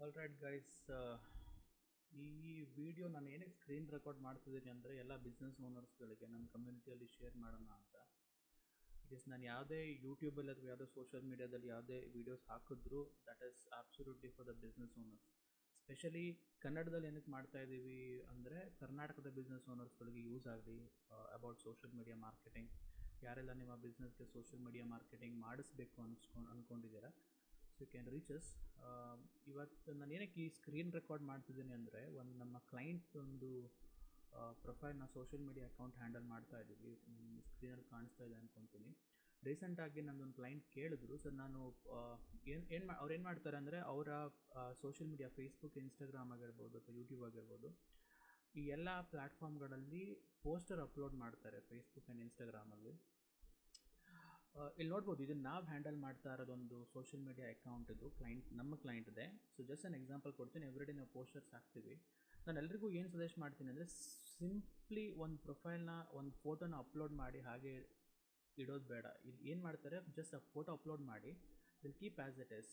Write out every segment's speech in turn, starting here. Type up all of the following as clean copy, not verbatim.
All right guys, ಈ video ನಾನು ಏನಕ್ಕೆ ಸ್ಕ್ರೀನ್ ರೆಕಾರ್ಡ್ ಮಾಡ್ತಿದ್ದೀನಿ ಅಂದರೆ ಎಲ್ಲ ಬಿಸ್ನೆಸ್ ಓನರ್ಸ್ಗಳಿಗೆ ನಮ್ಮ ಕಮ್ಯುನಿಟಿಯಲ್ಲಿ ಶೇರ್ ಮಾಡೋಣ ಅಂತ. ಬಿಕಾಸ್ ನಾನು ಯಾವುದೇ ಯೂಟ್ಯೂಬಲ್ಲಿ ಅಥವಾ ಯಾವುದೇ ಸೋಷಿಯಲ್ ಮೀಡಿಯಾದಲ್ಲಿ ಯಾವುದೇ ವೀಡಿಯೋಸ್ ಹಾಕಿದ್ರು that is absolutely for the business owners. Specially ಕನ್ನಡದಲ್ಲಿ ಏನಕ್ಕೆ ಮಾಡ್ತಾ ಇದ್ದೀವಿ ಅಂದರೆ ಕರ್ನಾಟಕದ ಬಿಸ್ನೆಸ್ ಓನರ್ಸ್ಗಳಿಗೆ ಯೂಸ್ ಆಗಲಿ ಅಬೌಟ್ ಸೋಷಿಯಲ್ ಮೀಡಿಯಾ ಮಾರ್ಕೆಟಿಂಗ್. ಯಾರೆಲ್ಲ ನಿಮ್ಮ ಬಿಸ್ನೆಸ್ಗೆ ಸೋಷಿಯಲ್ ಮೀಡಿಯಾ ಮಾರ್ಕೆಟಿಂಗ್ ಮಾಡಿಸ್ಬೇಕು ಅಂದ್ಕೊಂಡಿದ್ದೀರಾ, so you can reach us. ಇವತ್ತು ನಾನು ಏನಕ್ಕೆ ಈ ಸ್ಕ್ರೀನ್ ರೆಕಾರ್ಡ್ ಮಾಡ್ತಿದ್ದೀನಿ ಅಂದರೆ ನಮ್ಮ ಕ್ಲೈಂಟ್ ಒಂದು ಪ್ರೊಫೈಲ್ನ ಸೋಷಿಯಲ್ ಮೀಡಿಯಾ ಅಕೌಂಟ್ ಹ್ಯಾಂಡಲ್ ಮಾಡ್ತಾ ಇದ್ದೀವಿ. ಸ್ಕ್ರೀನಲ್ಲಿ ಕಾಣಿಸ್ತಾ ಇದೆ ಅಂದ್ಕೊತೀನಿ. ರೀಸೆಂಟಾಗಿ ನನ್ನೊಂದು ಕ್ಲೈಂಟ್ ಕೇಳಿದ್ರು, ಸರ್ ನಾನು ಅವ್ರು ಏನು ಮಾಡ್ತಾರೆ ಅಂದರೆ ಅವರ ಸೋಷಿಯಲ್ ಮೀಡಿಯಾ ಫೇಸ್ಬುಕ್, ಇನ್ಸ್ಟಾಗ್ರಾಮ್ ಆಗಿರ್ಬೋದು ಅಥವಾ ಯೂಟ್ಯೂಬ್ ಆಗಿರ್ಬೋದು, ಈ ಎಲ್ಲ ಪ್ಲ್ಯಾಟ್ಫಾರ್ಮ್ಗಳಲ್ಲಿ ಪೋಸ್ಟರ್ ಅಪ್ಲೋಡ್ ಮಾಡ್ತಾರೆ ಫೇಸ್ಬುಕ್ ಆ್ಯಂಡ್ ಇನ್ಸ್ಟಾಗ್ರಾಮಲ್ಲಿ. ಇಲ್ಲಿ ನೋಡ್ಬೋದು, ಇದನ್ನು ನಾವು ಹ್ಯಾಂಡಲ್ ಮಾಡ್ತಾ ಇರೋದೊಂದು ಸೋಷಿಯಲ್ ಮೀಡಿಯಾ ಅಕೌಂಟ್. ಇದು ನಮ್ಮ ಕ್ಲೈಂಟ್ ಇದೆ. ಸೊ ಜಸ್ಟ್ ಅನ್ ಎಕ್ಸಾಂಪಲ್ ಕೊಡ್ತೀನಿ. ಎವ್ರಿಡೇ ನಾವು ಪೋಸ್ಟರ್ಸ್ ಹಾಕ್ತೀವಿ. ನಾನು ಎಲ್ರಿಗೂ ಏನು ಸಜೆಸ್ಟ್ ಮಾಡ್ತೀನಿ ಅಂದರೆ ಸಿಂಪ್ಲಿ ಒಂದು ಪ್ರೊಫೈಲ್ನ ಒಂದು ಫೋಟೋನ ಅಪ್ಲೋಡ್ ಮಾಡಿ ಹಾಗೆ ಇಡೋದು ಬೇಡ. ಇಲ್ಲಿ ಏನು ಮಾಡ್ತಾರೆ, ಜಸ್ಟ್ ಆ ಫೋಟೋ ಅಪ್ಲೋಡ್ ಮಾಡಿ will keep as it is.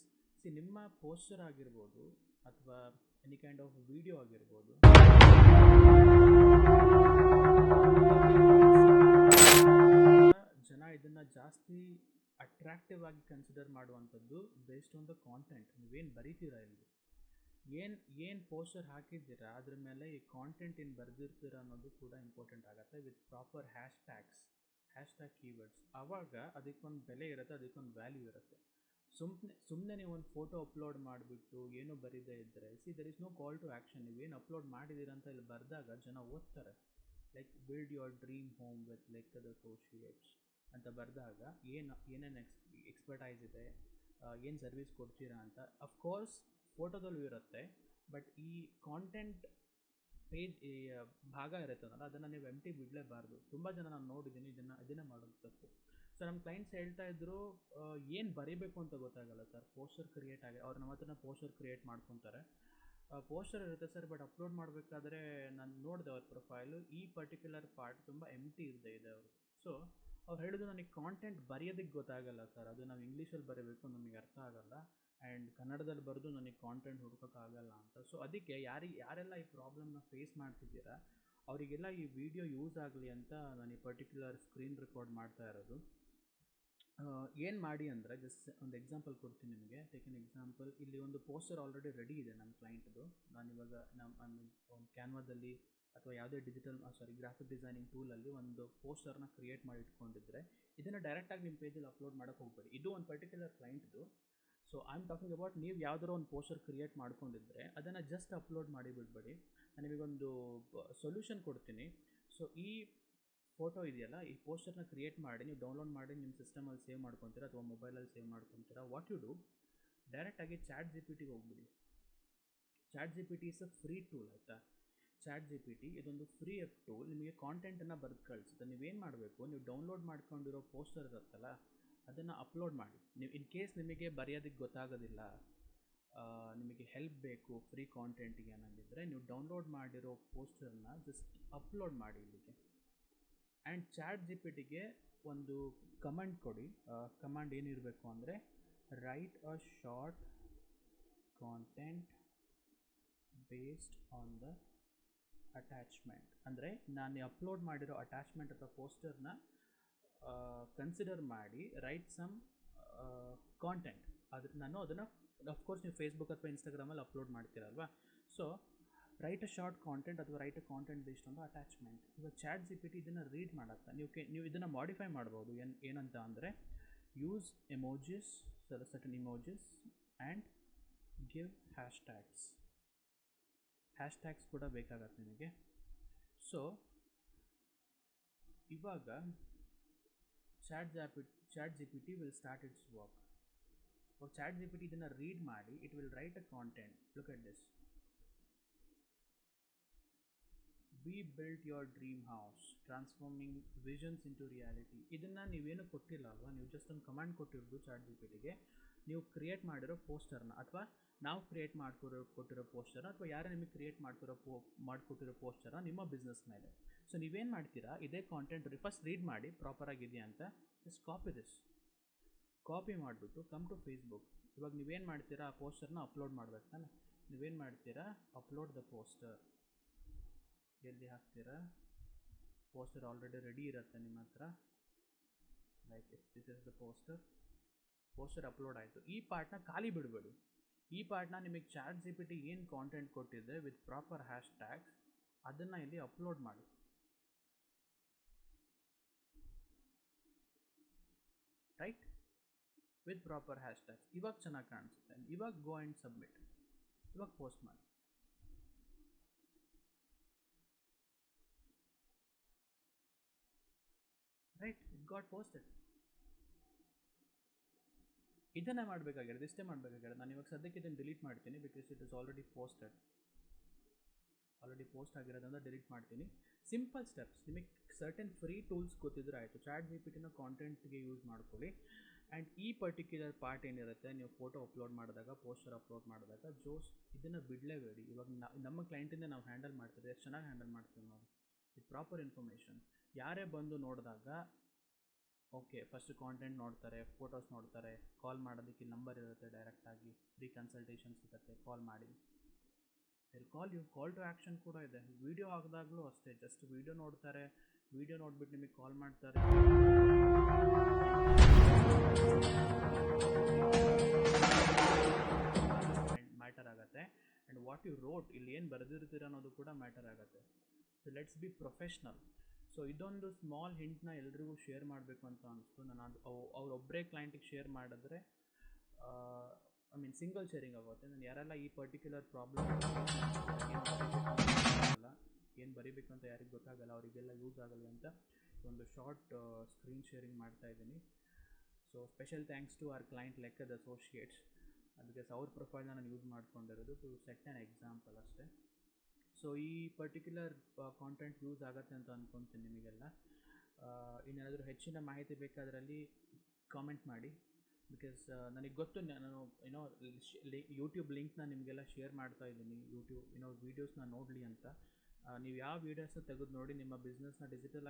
ನಿಮ್ಮ ಪೋಸ್ಟರ್ ಆಗಿರ್ಬೋದು ಅಥವಾ ಎನಿ ಕೈಂಡ್ ಆಫ್ ವಿಡಿಯೋ ಆಗಿರ್ಬೋದು, ಜನ ಇದನ್ನು ಜಾಸ್ತಿ ಅಟ್ರಾಕ್ಟಿವ್ ಆಗಿ ಕನ್ಸಿಡರ್ ಮಾಡುವಂಥದ್ದು ಬೇಸ್ಡ್ ಆನ್ ದ ಕಾಂಟೆಂಟ್. ನೀವೇನು ಬರೀತೀರಾ, ಇಲ್ಲಿ ಏನು ಪೋಸ್ಟರ್ ಹಾಕಿದ್ದೀರಾ ಅದ್ರ ಮೇಲೆ ಈ ಕಾಂಟೆಂಟ್ ಏನು ಬರೆದಿರ್ತೀರ ಅನ್ನೋದು ಕೂಡ ಇಂಪಾರ್ಟೆಂಟ್ ಆಗುತ್ತೆ. With proper hash tag keywords. ಆವಾಗ ಅದಕ್ಕೊಂದು ಬೆಲೆ ಇರುತ್ತೆ, ಅದಕ್ಕೊಂದು ವ್ಯಾಲ್ಯೂ ಇರುತ್ತೆ. ಸುಮ್ಮನೆ ನೀವು ಒಂದು ಫೋಟೋ ಅಪ್ಲೋಡ್ ಮಾಡಿಬಿಟ್ಟು ಏನೂ ಬರೀದೇ ಇದ್ದರೆ, there is no call to action. ನೀವೇನು ಅಪ್ಲೋಡ್ ಮಾಡಿದ್ದೀರ ಅಂತ ಇಲ್ಲಿ ಬರೆದಾಗ ಜನ ಓದ್ತಾರೆ. Like build your dream home with ಲೆಕ್ಕದ ಅಸೋಸಿಯೇಟ್ಸ್ ಅಂತ ಬರೆದಾಗ ಏನೇನು ಎಕ್ಸ್ಪರ್ಟೈಸ್ ಇದೆ, ಏನು ಸರ್ವಿಸ್ ಕೊಡ್ತೀರಾ ಅಂತ ಅಫ್ಕೋರ್ಸ್ ಫೋಟೋದಲ್ಲೂ ಇರುತ್ತೆ. ಬಟ್ ಈ ಕಾಂಟೆಂಟ್ ಪೇಜ್ ಭಾಗ ಇರುತ್ತಲ್ಲ, ಅದನ್ನು ನೀವು ಎಂಟಿ ಬಿಡಲೇಬಾರ್ದು. ತುಂಬ ಜನ ನಾನು ನೋಡಿದ್ದೀನಿ ಇದನ್ನೇ ಮಾಡೋದು ತಪ್ಪು. ಸೊ ನಮ್ಮ ಕ್ಲೈಂಟ್ಸ್ ಹೇಳ್ತಾ ಇದ್ರು, ಏನು ಬರೀಬೇಕು ಅಂತ ಗೊತ್ತಾಗಲ್ಲ ಸರ್. ಪೋಸ್ಟರ್ ಕ್ರಿಯೇಟ್ ಅವ್ರು ನಮ್ಮ ಹತ್ರನ ಪೋಸ್ಟರ್ ಕ್ರಿಯೇಟ್ ಮಾಡ್ಕೊತಾರೆ. ಪೋಸ್ಟರ್ ಇರುತ್ತೆ ಸರ್, ಬಟ್ ಅಪ್ಲೋಡ್ ಮಾಡಬೇಕಾದ್ರೆ ನಾನು ನೋಡಿದೆ ಅವ್ರ ಪ್ರೊಫೈಲು, ಈ ಪರ್ಟಿಕ್ಯುಲರ್ ಪಾರ್ಟ್ ತುಂಬ ಎಂಟಿ ಇದೆ ಅವರು. ಸೊ ಅವ್ರು ಹೇಳಿದ್ರು, ನನಗೆ ಕಾಂಟೆಂಟ್ ಬರೆಯೋದಕ್ಕೆ ಗೊತ್ತಾಗಲ್ಲ ಸರ್, ಅದು ನಾವು ಇಂಗ್ಲೀಷಲ್ಲಿ ಬರೀಬೇಕು, ನಮಗೆ ಅರ್ಥ ಆಗಲ್ಲ, ಆ್ಯಂಡ್ ಕನ್ನಡದಲ್ಲಿ ಬರೆದು ನನಗೆ ಕಾಂಟೆಂಟ್ ಹುಡ್ಕೋಕ್ಕಾಗಲ್ಲ ಅಂತ. ಸೊ ಅದಕ್ಕೆ ಯಾರೆಲ್ಲ ಈ ಪ್ರಾಬ್ಲಮ್ನ ಫೇಸ್ ಮಾಡ್ತಿದ್ದೀರಾ ಅವರಿಗೆಲ್ಲ ಈ ವಿಡಿಯೋ ಯೂಸ್ ಆಗಲಿ ಅಂತ ನಾನು ಈ ಪರ್ಟಿಕ್ಯುಲರ್ ಸ್ಕ್ರೀನ್ ರೆಕಾರ್ಡ್ ಮಾಡ್ತಾ ಇರೋದು. ಏನು ಮಾಡಿ ಅಂದರೆ ಜಸ್ಟ್ ಒಂದು ಎಕ್ಸಾಂಪಲ್ ಕೊಡ್ತೀನಿ ನಿಮಗೆ. Take an example. ಇಲ್ಲಿ ಒಂದು ಪೋಸ್ಟರ್ ಆಲ್ರೆಡಿ ರೆಡಿ ಇದೆ ನಮ್ಮ ಕ್ಲೈಂಟ್ದು. ನಾನಿವಾಗ ಒಂದು ಕ್ಯಾನ್ವಾದಲ್ಲಿ ಅಥವಾ ಯಾವುದೇ ಗ್ರಾಫಿಕ್ ಡಿಸೈನಿಂಗ್ ಟೂಲಲ್ಲಿ ಒಂದು ಪೋಸ್ಟರ್ನ ಕ್ರಿಯೇಟ್ ಮಾಡಿ ಇಟ್ಕೊಂಡಿದ್ರೆ ಇದನ್ನು ಡೈರೆಕ್ಟಾಗಿ ನಿಮ್ಮ ಪೇಜಲ್ಲಿ ಅಪ್ಲೋಡ್ ಮಾಡೋಕ್ಕೆ ಹೋಗಬೇಡಿ. ಇದು ಒಂದು ಪರ್ಟಿಕ್ಯುಲರ್ ಕ್ಲೈಂಟ್ದು. So I am talking about, ನೀವು ಯಾವುದಾದ್ರು ಒಂದು ಪೋಸ್ಟರ್ ಕ್ರಿಯೇಟ್ ಮಾಡ್ಕೊಂಡಿದ್ರೆ ಅದನ್ನು ಜಸ್ಟ್ ಅಪ್ಲೋಡ್ ಮಾಡಿ ಬಿಡಬೇಡಿ. ನಾನು ನಿಮಗೊಂದು ಸೊಲ್ಯೂಷನ್ ಕೊಡ್ತೀನಿ. ಸೊ ಈ ಫೋಟೋ ಇದೆಯಲ್ಲ, ಈ ಪೋಸ್ಟರ್ನ ಕ್ರಿಯೇಟ್ ಮಾಡಿ ನೀವು ಡೌನ್ಲೋಡ್ ಮಾಡಿ ನಿಮ್ಮ ಸಿಸ್ಟಮಲ್ಲಿ ಸೇವ್ ಮಾಡ್ಕೊತೀರಾ ಅಥವಾ ಮೊಬೈಲಲ್ಲಿ ಸೇವ್ ಮಾಡ್ಕೊತೀರಾ. ವಾಟ್ ಯು ಡೂ, ಡೈರೆಕ್ಟಾಗಿ ಚಾಟ್ ಜಿ ಪಿ ಟಿಗೆ ಹೋಗ್ಬಿಡಿ. Chat G P T is a free tool, ಆಯಿತಾ. ಚಾಟ್ ಜಿ ಪಿ ಟಿ ಇದೊಂದು ಫ್ರೀ ಟೂಲ್. ನಿಮಗೆ ಕಾಂಟೆಂಟನ್ನು ಬರೆದು ಕಳಿಸುತ್ತೆ. ನೀವೇನು ಮಾಡಬೇಕು, ನೀವು ಡೌನ್ಲೋಡ್ ಮಾಡ್ಕೊಂಡಿರೋ ಪೋಸ್ಟರ್ ಇರುತ್ತಲ್ಲ ಅದನ್ನು ಅಪ್ಲೋಡ್ ಮಾಡಿ. ನೀವು ಇನ್ ಕೇಸ್ ನಿಮಗೆ ಬರೆಯೋದಕ್ಕೆ ಗೊತ್ತಾಗೋದಿಲ್ಲ, ನಿಮಗೆ ಹೆಲ್ಪ್ ಬೇಕು ಫ್ರೀ ಕಾಂಟೆಂಟಿಗೆ ಅನ್ನೋದಿದ್ದರೆ, ನೀವು ಡೌನ್ಲೋಡ್ ಮಾಡಿರೋ ಪೋಸ್ಟರ್ನ ಜಸ್ಟ್ ಅಪ್ಲೋಡ್ ಮಾಡಿ ಇಲ್ಲಿಗೆ. ಆ್ಯಂಡ್ ಚಾಟ್ ಜಿ ಪಿ ಟಿಗೆ ಒಂದು ಕಮಾಂಡ್ ಕೊಡಿ. ಕಮಾಂಡ್ ಏನಿರಬೇಕು ಅಂದರೆ, write a short content based on the attachment. ಅಂದರೆ ನಾನು ಅಪ್ಲೋಡ್ ಮಾಡಿರೋ ಅಟ್ಯಾಚ್ಮೆಂಟ್ ಅಥವಾ ಪೋಸ್ಟರ್ನ ಕನ್ಸಿಡರ್ ಮಾಡಿ ರೈಟ್ ಸಮ್ ಕಾಂಟೆಂಟ್. ನಾನು ಅದನ್ನು ಅಫ್ಕೋರ್ಸ್ ನೀವು ಫೇಸ್ಬುಕ್ ಅಥವಾ ಇನ್ಸ್ಟಾಗ್ರಾಮಲ್ಲಿ ಅಪ್ಲೋಡ್ ಮಾಡ್ತೀರಲ್ವಾ. So write a short content ಅಥವಾ write a content based on the attachment. ಇವಾಗ ಚಾಟ್ ಜಿ ಪಿ ಟಿ ಇದನ್ನು ರೀಡ್ ಮಾಡುತ್ತೆ. ನೀವು ಇದನ್ನು ಮಾಡಿಫೈ ಮಾಡ್ಬೋದು. ಏನಂತ ಅಂದರೆ, use emojis, certain emojis and give hashtags ಕೂಡ ಬೇಕಾಗತ್ತೆ ನಿಮಗೆ. ಸೊ ಇವಾಗ chat G P T will start its work. Chat G P T ಇದನ್ನು ರೀಡ್ ಮಾಡಿ it will write a content. Look at this. We built your dream house, transforming visions into reality. ಇದನ್ನು ನೀವೇನು ಕೊಟ್ಟಿಲ್ಲ ಅಲ್ವಾ, ನೀವು just ಒಂದು command ಕೊಟ್ಟಿರೋದು chat G P ಟಿಗೆ. ನೀವು ಕ್ರಿಯೇಟ್ ಮಾಡಿರೋ ಪೋಸ್ಟರ್ನ ಅಥವಾ ನಾವು ಕ್ರಿಯೇಟ್ ಕೊಟ್ಟಿರೋ ಪೋಸ್ಟರ್ನ ಅಥವಾ ಯಾರೇ ನಿಮಗೆ ಕ್ರಿಯೇಟ್ ಮಾಡಿಕೊಟ್ಟಿರೋ ಪೋಸ್ಟರ್ನ ನಿಮ್ಮ ಬಿಸ್ನೆಸ್ ಮೇಲೆ. ಸೊ ನೀವೇನು ಮಾಡ್ತೀರಾ, ಇದೇ ಕಾಂಟೆಂಟ್ ಫಸ್ಟ್ ರೀಡ್ ಮಾಡಿ ಪ್ರಾಪರಾಗಿದೆಯಾ ಅಂತ. ಜಸ್ಟ್ ಕಾಪಿ ಮಾಡಿಬಿಟ್ಟು ಕಮ್ ಟು ಫೇಸ್ಬುಕ್. ಇವಾಗ ನೀವೇನು ಮಾಡ್ತೀರಾ, ಆ ಪೋಸ್ಟರ್ನ ಅಪ್ಲೋಡ್ ಮಾಡಬೇಕು ತಾನೆ. ನೀವೇನು ಮಾಡ್ತೀರಾ, ಅಪ್ಲೋಡ್ ದ ಪೋಸ್ಟರ್ ಎಲ್ಲಿ ಹಾಕ್ತೀರಾ, ಪೋಸ್ಟರ್ ಆಲ್ರೆಡಿ ರೆಡಿ ಇರುತ್ತೆ ನಿಮ್ಮ ಹತ್ರ. Like this is the poster upload ಆಯಿತು. ಈ ಪಾರ್ಟ್ನ ಖಾಲಿ ಬಿಡಬೇಡಿ. ಈ ಪಾರ್ಟ್ನ ನಿಮಗೆ ಚಾಟ್ ಜಿ ಪಿ ಟಿ ಏನು ಕಾಂಟೆಂಟ್ ಕೊಟ್ಟಿದೆ ವಿತ್ ಪ್ರಾಪರ್ ಹ್ಯಾಶ್ ಟ್ಯಾಗ್ಸ್ ಅದನ್ನು ಇಲ್ಲಿ ಅಪ್ಲೋಡ್ ಮಾಡಿ. Right, with proper hash tags. ಇವಾಗ ಚೆನ್ನಾಗಿ ಕಾಣಿಸುತ್ತೆ. ಇವಾಗ ಗೋ ಆ್ಯಂಡ್ ಸಬ್ಮಿಟ್. ಇವಾಗ ಪೋಸ್ಟ್ ಮಾಡಿ. Right, it got posted. ಇದನ್ನೇ ಮಾಡಬೇಕಾಗಿರೋದು, ಇಷ್ಟೇ ಮಾಡಬೇಕಾಗಿರೋದು. ನಾನು ಇವಾಗ ಸದ್ಯಕ್ಕೆ ಇದನ್ನು ಡಿಲೀಟ್ ಮಾಡ್ತೀನಿ because it is already post ಆಗಿರೋದ್ರಿಂದ ಡಿಲೀಟ್ ಮಾಡ್ತೀನಿ. Simple steps. ನಿಮಗೆ ಸರ್ಟನ್ ಫ್ರೀ ಟೂಲ್ಸ್ ಗೊತ್ತಿದ್ರೆ ಆಯಿತು. ಚಾಟ್ ಜಿ ಪಿ ಟಿನ ಕಾಂಟೆಂಟ್ಗೆ ಯೂಸ್ ಮಾಡ್ಕೊಳ್ಳಿ. ಆ್ಯಂಡ್ ಈ ಪರ್ಟಿಕ್ಯುಲರ್ ಪಾರ್ಟ್ ಏನಿರುತ್ತೆ, ನೀವು ಫೋಟೋ ಅಪ್ಲೋಡ್ ಮಾಡಿದಾಗ, ಪೋಸ್ಟರ್ ಅಪ್ಲೋಡ್ ಮಾಡಿದಾಗ ಇದನ್ನು ಬಿಡಲೇಬೇಡಿ. ಇವಾಗ ನಮ್ಮ ಕ್ಲೈಂಟಿಂದ ನಾವು ಹ್ಯಾಂಡಲ್ ಮಾಡ್ತಿದ್ದೆ, ಎಷ್ಟು ಚೆನ್ನಾಗಿ ಹ್ಯಾಂಡಲ್ ಮಾಡ್ತೀವಿ ನಾವು ವಿತ್ ಪ್ರಾಪರ್ ಇನ್ಫಾರ್ಮೇಷನ್. ಯಾರೇ ಬಂದು ನೋಡಿದಾಗ ಓಕೆ, ಫಸ್ಟ್ ಕಾಂಟೆಂಟ್ ನೋಡ್ತಾರೆ, ಫೋಟೋಸ್ ನೋಡ್ತಾರೆ, ಕಾಲ್ ಮಾಡೋದಕ್ಕೆ ನಂಬರ್ ಇರುತ್ತೆ, ಡೈರೆಕ್ಟಾಗಿ ಫ್ರೀ ಕನ್ಸಲ್ಟೇಷನ್ಸ್ ಇರುತ್ತೆ, ಕಾಲ್ ಮಾಡಿ. ಕಾಲ್ ಟು ಆ್ಯಕ್ಷನ್ ಕೂಡ ಇದೆ. ವೀಡಿಯೋ ಹಾಕಿದಾಗಲೂ ಅಷ್ಟೇ, ಜಸ್ಟ್ ವೀಡಿಯೋ ನೋಡ್ತಾರೆ, ವೀಡಿಯೋ ನೋಡ್ಬಿಟ್ಟು ನಿಮಗೆ ಕಾಲ್ ಮಾಡ್ತಾರೆ. ಮ್ಯಾಟರ್ ಆಗುತ್ತೆ. ಆ್ಯಂಡ್ ವಾಟ್ ಯು ರೋಟ್, ಇಲ್ಲಿ ಏನು ಬರೆದಿರ್ತೀರ ಅನ್ನೋದು ಕೂಡ ಮ್ಯಾಟರ್ ಆಗುತ್ತೆ. So let's be professional. So ಇದೊಂದು ಸ್ಮಾಲ್ ಹಿಂಟ್ನ ಎಲ್ರಿಗೂ ಶೇರ್ ಮಾಡಬೇಕು ಅಂತ ಅನಿಸ್ತು. ನಾನು ಅವರೊಬ್ಬರೇ ಕ್ಲೈಂಟಿಗೆ ಶೇರ್ ಮಾಡಿದ್ರೆ ಸಿಂಗಲ್ ಶೇರಿಂಗ್ ಆಗುತ್ತೆ. ನಾನು ಯಾರೆಲ್ಲ ಈ ಪರ್ಟಿಕ್ಯುಲರ್ ಪ್ರಾಬ್ಲಮ್ ಏನು ಬರೀಬೇಕು ಅಂತ ಯಾರಿಗೆ ಗೊತ್ತಾಗಲ್ಲ, ಅವರಿಗೆಲ್ಲ ಯೂಸ್ ಆಗಲಿ ಅಂತ ಒಂದು ಶಾರ್ಟ್ ಸ್ಕ್ರೀನ್ ಶೇರಿಂಗ್ ಮಾಡ್ತಾ ಇದ್ದೀನಿ. So special thanks to our client ಲೆಕ್ಕದ ಅಸೋಸಿಯೇಟ್ಸ್, ಬಿಕಾಸ್ ಅವ್ರ ಪ್ರೊಫೈಲ್ನ ನಾನು ಯೂಸ್ ಮಾಡ್ಕೊಂಡಿರೋದು ಟು ಸೆಟ್ ಆ್ಯನ್ ಎಕ್ಸಾಂಪಲ್ ಅಷ್ಟೇ. ಸೊ ಈ ಪರ್ಟಿಕ್ಯುಲರ್ ಕಾಂಟೆಂಟ್ ಯೂಸ್ ಆಗುತ್ತೆ ಅಂತ ಅಂದ್ಕೊತೀನಿ ನಿಮಗೆಲ್ಲ. ಇನ್ನೇನಾದರೂ ಹೆಚ್ಚಿನ ಮಾಹಿತಿ ಬೇಕಾದ್ರಲ್ಲಿ ಕಾಮೆಂಟ್ ಮಾಡಿ. ಬಿಕಾಸ್ ನನಗೆ ಗೊತ್ತು, ನಾನು ಯೂಟ್ಯೂಬ್ ಲಿಂಕ್ನ ನಿಮಗೆಲ್ಲ ಶೇರ್ ಮಾಡ್ತಾ ಇದ್ದೀನಿ. ಯೂಟ್ಯೂಬ್ ವೀಡಿಯೋಸ್ನ ನೋಡಲಿ ಅಂತ. ನೀವು ಯಾವ ವೀಡಿಯೋಸ್ನ ತೆಗೆದು ನೋಡಿ ನಿಮ್ಮ ಬಿಸ್ನೆಸ್ನ ಡಿಜಿಟಲ್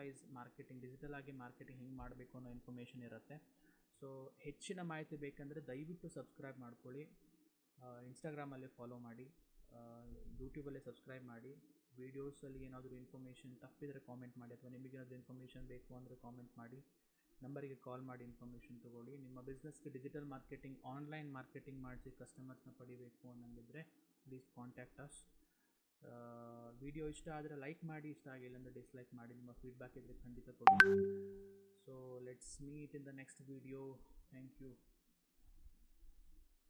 ಆಗಿ ಮಾರ್ಕೆಟಿಂಗ್ ಹೆಂಗೆ ಮಾಡಬೇಕು ಅನ್ನೋ ಇನ್ಫಾರ್ಮೇಷನ್ ಇರುತ್ತೆ. ಸೊ ಹೆಚ್ಚಿನ ಮಾಹಿತಿ ಬೇಕಂದರೆ ದಯವಿಟ್ಟು ಸಬ್ಸ್ಕ್ರೈಬ್ ಮಾಡ್ಕೊಳ್ಳಿ. ಇನ್ಸ್ಟಾಗ್ರಾಮಲ್ಲಿ ಫಾಲೋ ಮಾಡಿ, ಯೂಟ್ಯೂಬಲ್ಲೇ ಸಬ್ಸ್ಕ್ರೈಬ್ ಮಾಡಿ. ವೀಡಿಯೋಸಲ್ಲಿ ಏನಾದರೂ ಇನ್ಫಾರ್ಮೇಷನ್ ತಪ್ಪಿದರೆ ಕಾಮೆಂಟ್ ಮಾಡಿ, ಅಥವಾ ನಿಮಗೇನಾದರೂ ಇನ್ಫಾರ್ಮೇಷನ್ ಬೇಕು ಅಂದರೆ ಕಾಮೆಂಟ್ ಮಾಡಿ. ನಂಬರಿಗೆ ಕಾಲ್ ಮಾಡಿ ಇನ್ಫಾರ್ಮೇಷನ್ ತೊಗೊಳ್ಳಿ. ನಿಮ್ಮ ಬಿಸ್ನೆಸ್ಗೆ ಡಿಜಿಟಲ್ ಮಾರ್ಕೆಟಿಂಗ್, ಆನ್ಲೈನ್ ಮಾರ್ಕೆಟಿಂಗ್ ಮಾಡಿಸಿ ಕಸ್ಟಮರ್ಸ್ನ ಪಡಿಬೇಕು ಅನ್ನಂಗಿದ್ರೆ ಪ್ಲೀಸ್ ಕಾಂಟ್ಯಾಕ್ಟ್ ಅಸ್. ವಿಡಿಯೋ ಇಷ್ಟ ಆದರೆ ಲೈಕ್ ಮಾಡಿ, ಇಷ್ಟ ಆಗಿಲ್ಲ ಅಂದರೆ ಡಿಸ್ಲೈಕ್ ಮಾಡಿ. ನಿಮ್ಮ ಫೀಡ್ಬ್ಯಾಕ್ ಇದ್ದರೆ ಖಂಡಿತ ಕೊಡಿ. So let's meet in the next video. Thank you.